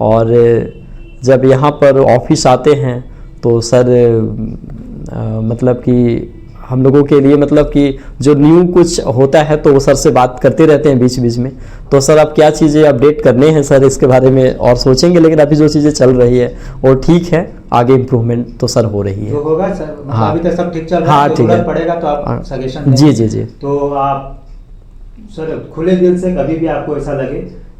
और जब यहाँ पर ऑफिस आते हैं तो सर मतलब कि हम लोगों के लिए मतलब कि जो न्यू कुछ होता है तो वो सर से बात करते रहते हैं बीच बीच में। तो सर आप क्या चीज़ें अपडेट करने हैं सर इसके बारे में और सोचेंगे, लेकिन अभी जो चीज़ें चल रही है वो ठीक है, आगे इम्प्रूवमेंट तो सर हो रही है। जो होगा सर, हाँ अभी तक सब ठीक चल रहा हाँ है, ठीक है, पड़ेगा तो आप सजेशन जी जी जी। तो आप सर खुले दिल से कभी भी आपको ऐसा लगे,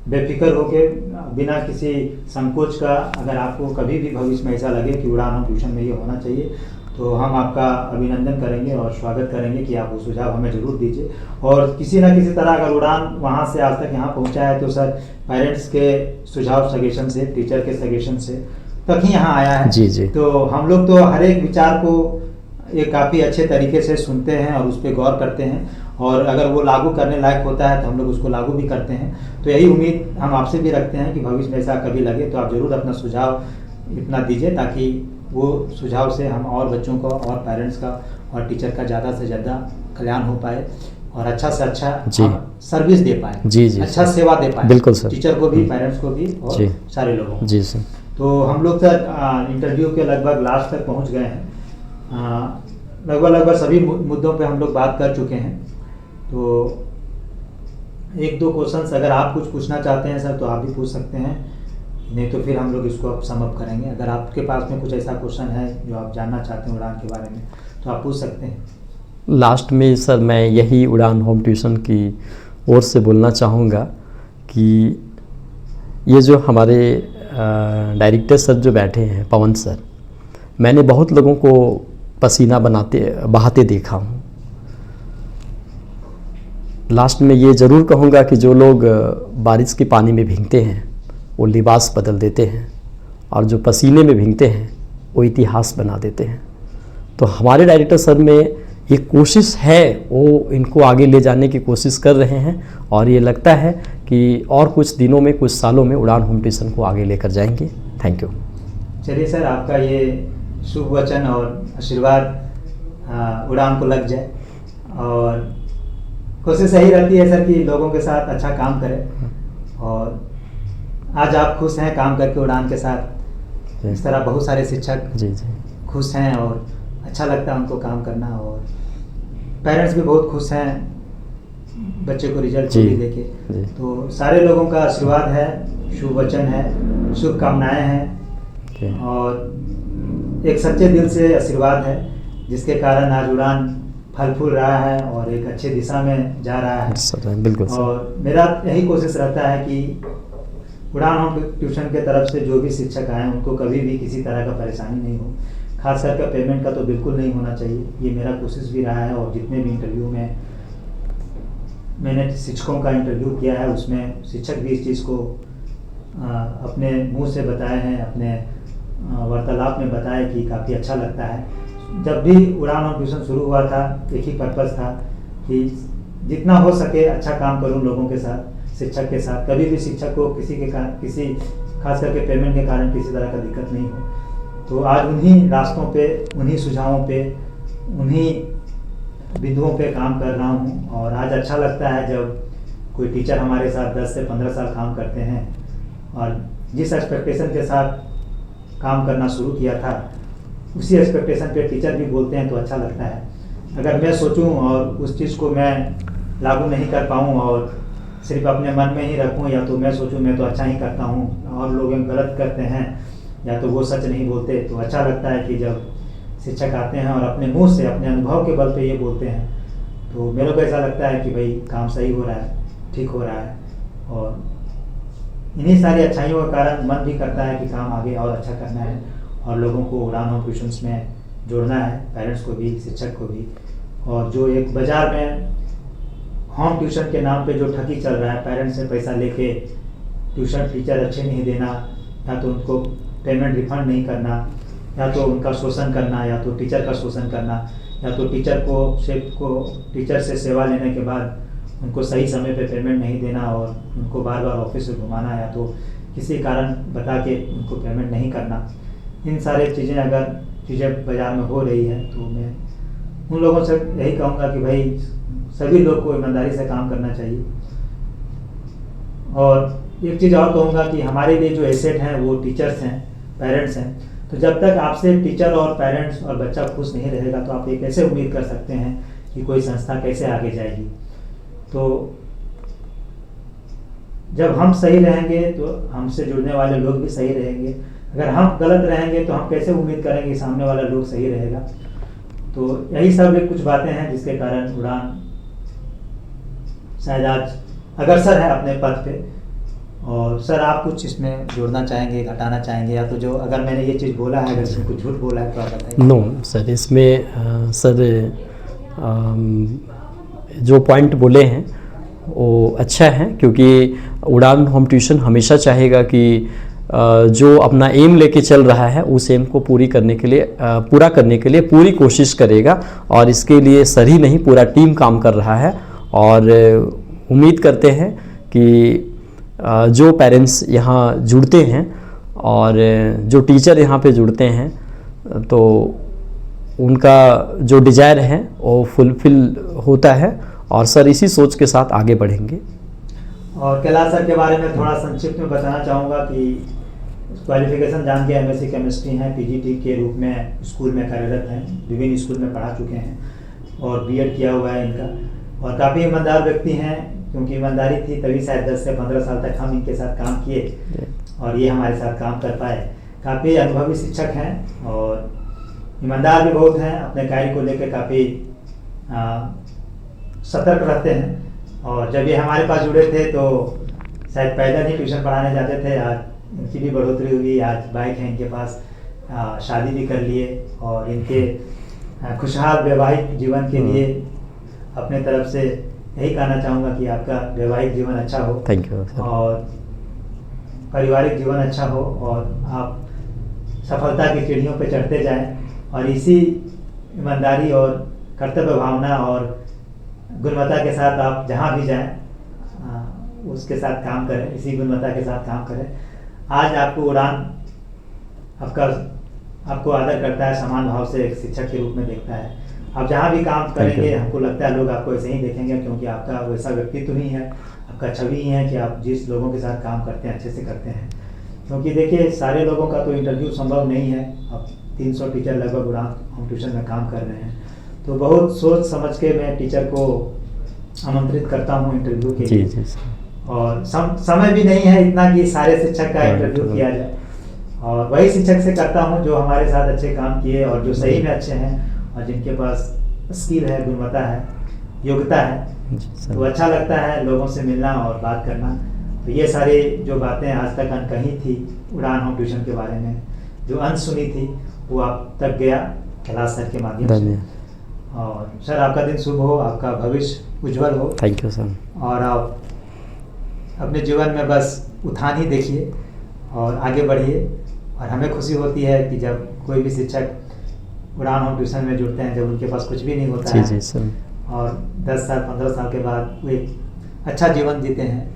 बेफिक्र होके, बिना किसी संकोच का, अगर आपको कभी भी भविष्य में ऐसा लगे कि उड़ान होम ट्यूशन में ये होना चाहिए, तो हम आपका अभिनंदन करेंगे और स्वागत करेंगे कि आप वो सुझाव हमें ज़रूर दीजिए। और किसी ना किसी तरह अगर उड़ान वहाँ से आज तक यहाँ पहुँचा है तो सर पेरेंट्स के सुझाव सजेशन से, टीचर के सजेशन से तक ही यहाँ आया है। जी जी। तो हम लोग तो हर एक विचार को एक काफ़ी अच्छे तरीके से सुनते हैं और उस पर गौर करते हैं, और अगर वो लागू करने लायक होता है तो हम लोग उसको लागू भी करते हैं। तो यही उम्मीद हम आपसे भी रखते हैं कि भविष्य में ऐसा कभी लगे तो आप ज़रूर अपना सुझाव इतना दीजिए, ताकि वो सुझाव से हम और बच्चों को और पेरेंट्स का और टीचर का ज़्यादा से ज़्यादा कल्याण हो पाए और अच्छा से अच्छा सर्विस दे पाए, जी जी, अच्छा सेवा दे पाए, बिल्कुल सर, टीचर को भी, पेरेंट्स को भी और सारे लोगों को। जी सर। तो हम लोग सर इंटरव्यू के लगभग लास्ट तक पहुंच गए हैं। लगभग सभी मुद्दों पे हम लोग बात कर चुके हैं। तो एक दो क्वेश्चंस अगर आप कुछ पूछना चाहते हैं सर तो आप भी पूछ सकते हैं, नहीं तो फिर हम लोग इसको अब सम अप करेंगे। अगर आपके पास में कुछ ऐसा क्वेश्चन है जो आप जानना चाहते हैं उड़ान के बारे में तो आप पूछ सकते हैं। लास्ट में सर मैं यही उड़ान होम ट्यूशन की ओर से बोलना चाहूँगा कि ये जो हमारे डायरेक्टर सर जो बैठे हैं, पवन सर, मैंने बहुत लोगों को पसीना बहाते देखा हूँ। लास्ट में ये ज़रूर कहूँगा कि जो लोग बारिश के पानी में भीगते हैं वो लिबास बदल देते हैं, और जो पसीने में भीगते हैं वो इतिहास बना देते हैं। तो हमारे डायरेक्टर सर में ये कोशिश है, वो इनको आगे ले जाने की कोशिश कर रहे हैं, और ये लगता है कि और कुछ दिनों में, कुछ सालों में उड़ान होम ट्यूशन को आगे लेकर जाएंगे। Thank you. चलिए सर, आपका ये शुभ वचन और आशीर्वाद उड़ान को लग जाए, और कोशिश यही रहती है सर कि लोगों के साथ अच्छा काम करें। और आज आप खुश हैं काम करके उड़ान के साथ, इस तरह बहुत सारे शिक्षक जी जी खुश हैं और अच्छा लगता है उनको काम करना, और पेरेंट्स भी बहुत खुश हैं बच्चे को रिजल्ट भी देके। तो सारे लोगों का आशीर्वाद है, शुभ वचन है, शुभकामनाएं हैं, और एक सच्चे दिल से आशीर्वाद है जिसके कारण आज उड़ान फल फूल रहा है और एक अच्छे दिशा में जा रहा है। बिल्कुल। और मेरा यही कोशिश रहता है कि उड़ान होम ट्यूशन के तरफ से जो भी शिक्षक आए उनको कभी भी किसी तरह का परेशानी नहीं हो, खास करके पेमेंट का तो बिल्कुल नहीं होना चाहिए। ये मेरा कोशिश भी रहा है, और जितने भी इंटरव्यू में मैंने शिक्षकों का इंटरव्यू किया है उसमें शिक्षक भी इस चीज़ को अपने मुंह से बताए हैं, अपने वार्तालाप में बताया कि काफ़ी अच्छा लगता है। जब भी उड़ान होम ट्यूशन शुरू हुआ था एक ही पर्पज़ था कि जितना हो सके अच्छा काम करूं लोगों के साथ, शिक्षक के साथ। कभी भी शिक्षक को किसी खास करके पेमेंट के कारण किसी तरह का दिक्कत नहीं हो। तो आज उन्हीं रास्तों पे, उन्हीं सुझावों पे, उन्हीं बिंदुओं पे काम कर रहा हूँ, और आज अच्छा लगता है जब कोई टीचर हमारे साथ 10 से 15 साल काम करते हैं और जिस एक्सपेक्टेशन के साथ काम करना शुरू किया था उसी एक्सपेक्टेशन पे टीचर भी बोलते हैं तो अच्छा लगता है। अगर मैं सोचूं और उस चीज़ को मैं लागू नहीं कर पाऊँ और सिर्फ अपने मन में ही रखूं, या तो मैं सोचूं मैं तो अच्छा ही करता हूं और लोग गलत करते हैं, या तो वो सच नहीं बोलते, तो अच्छा लगता है कि जब शिक्षक आते हैं और अपने मुंह से, अपने अनुभव के बल पे ये बोलते हैं, तो मेरे को ऐसा लगता है कि भाई काम सही हो रहा है, ठीक हो रहा है। और इन्हीं सारी अच्छाइयों के कारण मन भी करता है कि काम आगे और अच्छा करना है और लोगों को उड़ान होम ट्यूशन्स में जोड़ना है, पेरेंट्स को भी, शिक्षक को भी। और जो एक बाज़ार में होम ट्यूशन के नाम पे जो ठगी चल रहा है, पेरेंट्स से पैसा लेके ट्यूशन टीचर अच्छे नहीं देना, या तो उनको पेमेंट रिफंड नहीं करना, या तो उनका शोषण करना, या तो टीचर का शोषण करना, या तो टीचर से सेवा लेने के बाद उनको सही समय पे पेमेंट नहीं देना और उनको बार बार ऑफिस से घुमाना, या तो किसी कारण बता के उनको पेमेंट नहीं करना। इन सारे चीज़ें बाज़ार में हो रही है, तो मैं उन लोगों से यही कहूँगा कि भाई सभी लोग को ईमानदारी से काम करना चाहिए। और एक चीज़ और कहूँगा कि हमारे लिए जो एसेट हैं वो टीचर्स हैं, पेरेंट्स हैं। तो जब तक आपसे टीचर और पेरेंट्स और बच्चा खुश नहीं रहेगा तो आप ये कैसे उम्मीद कर सकते हैं कि कोई संस्था कैसे आगे जाएगी। तो जब हम सही रहेंगे तो हमसे जुड़ने वाले लोग भी सही रहेंगे। अगर हम गलत रहेंगे तो हम कैसे उम्मीद करेंगे कि सामने वाला लोग सही रहेगा। तो यही सब एक कुछ बातें हैं जिसके कारण उड़ान शायद आज अग्रसर है अपने पथ पे। और सर आप कुछ इसमें जोड़ना चाहेंगे, घटाना चाहेंगे, या तो जो अगर मैंने ये चीज़ बोला है अगर इसमें कुछ झूठ बोला है तो आप बताइए। नो सर, इसमें सर जो पॉइंट बोले हैं वो अच्छा है, क्योंकि उड़ान होम ट्यूशन हमेशा चाहेगा कि जो अपना एम लेके चल रहा है उस एम को पूरा करने के लिए पूरी कोशिश करेगा। और इसके लिए सर ही नहीं, पूरा टीम काम कर रहा है। और उम्मीद करते हैं कि जो पेरेंट्स यहाँ जुड़ते हैं और जो टीचर यहाँ पे जुड़ते हैं तो उनका जो डिज़ायर है वो फुलफिल होता है। और सर इसी सोच के साथ आगे बढ़ेंगे। और कैलाश सर के बारे में थोड़ा संक्षिप्त में बताना चाहूँगा कि क्वालिफिकेशन जान के एमएससी केमिस्ट्री हैं, पीजीटी के रूप में स्कूल में कार्यरत हैं, विभिन्न स्कूल में पढ़ा चुके हैं और बीएड किया हुआ है इनका। और काफ़ी ईमानदार व्यक्ति हैं, क्योंकि ईमानदारी थी तभी शायद 10 से 15 साल तक हम इनके साथ काम किए और ये हमारे साथ काम कर पाए। काफ़ी अनुभवी शिक्षक हैं और ईमानदार भी बहुत हैं, अपने कार्य को लेकर काफ़ी सतर्क रहते हैं। और जब ये हमारे पास जुड़े थे तो शायद पैदल ही ट्यूशन पढ़ाने जाते थे। आज इनकी भी बढ़ोतरी हुई, आज बाइक है इनके पास, शादी भी कर लिए और इनके खुशहाल वैवाहिक जीवन के लिए अपने तरफ से यही कहना चाहूँगा कि आपका वैवाहिक जीवन अच्छा हो। Thank you sir. और पारिवारिक जीवन अच्छा हो और आप सफलता की सीढ़ियों पर चढ़ते जाएं और इसी ईमानदारी और कर्तव्य भावना और गुणवत्ता के साथ आप जहाँ भी जाएं उसके साथ काम करें, इसी गुणवत्ता के साथ काम करें। आज आपको उड़ान आपको आदर करता है, समान भाव से एक शिक्षक के रूप में देखता है। आप जहाँ भी काम करेंगे हमको लगता है लोग आपको ऐसे ही देखेंगे, क्योंकि आपका वैसा व्यक्तित्व ही है, आपका छवि ही है कि आप जिस लोगों के साथ काम करते हैं अच्छे से करते हैं। क्योंकि देखिए सारे लोगों का तो इंटरव्यू संभव नहीं है। अब 300 टीचर लगभग उड़ान होम ट्यूशन में काम कर रहे हैं, तो बहुत सोच समझ के मैं टीचर को आमंत्रित करता हूँ इंटरव्यू के लिए। जी। और समय भी नहीं है इतना कि सारे शिक्षक का इंटरव्यू किया जाए, और वही शिक्षक से करता हूँ जो हमारे साथ अच्छे काम किए और जो सही में अच्छे हैं और जिनके पास स्किल है, गुणवत्ता है, योग्यता है। तो अच्छा लगता है लोगों से मिलना और बात करना। तो ये सारी जो बातें आज तक अनकही थी उड़ान होम ट्यूशन के बारे में, जो अनसुनी थी, वो आप तक गया कैलाश सर के माध्यम से। और सर आपका दिन शुभ हो, आपका भविष्य उज्जवल हो। Thank you sir. और आप अपने जीवन में बस उठान ही देखिए और आगे बढ़िए। और हमें खुशी होती है कि जब कोई भी शिक्षक उड़ान होम ट्यूशन में जुड़ते हैं, जब उनके पास कुछ भी नहीं होता है जी सर, और 10 साल 15 साल के बाद वो एक अच्छा जीवन जीते हैं।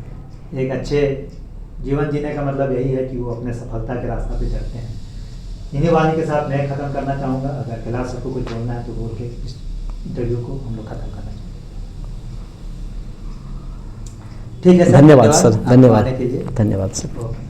एक अच्छे जीवन जीने का मतलब यही है कि वो अपने सफलता के रास्ता पे चलते हैं। इन्हीं वाणी के साथ मैं ख़त्म करना चाहूँगा। अगर कैलाश सर को कुछ बोलना है तो बोल के इस इंटरव्यू को हम लोग ख़त्म करना चाहेंगे। ठीक है सर, धन्यवाद सर, धन्यवाद के लिए। धन्यवाद सर। ओके।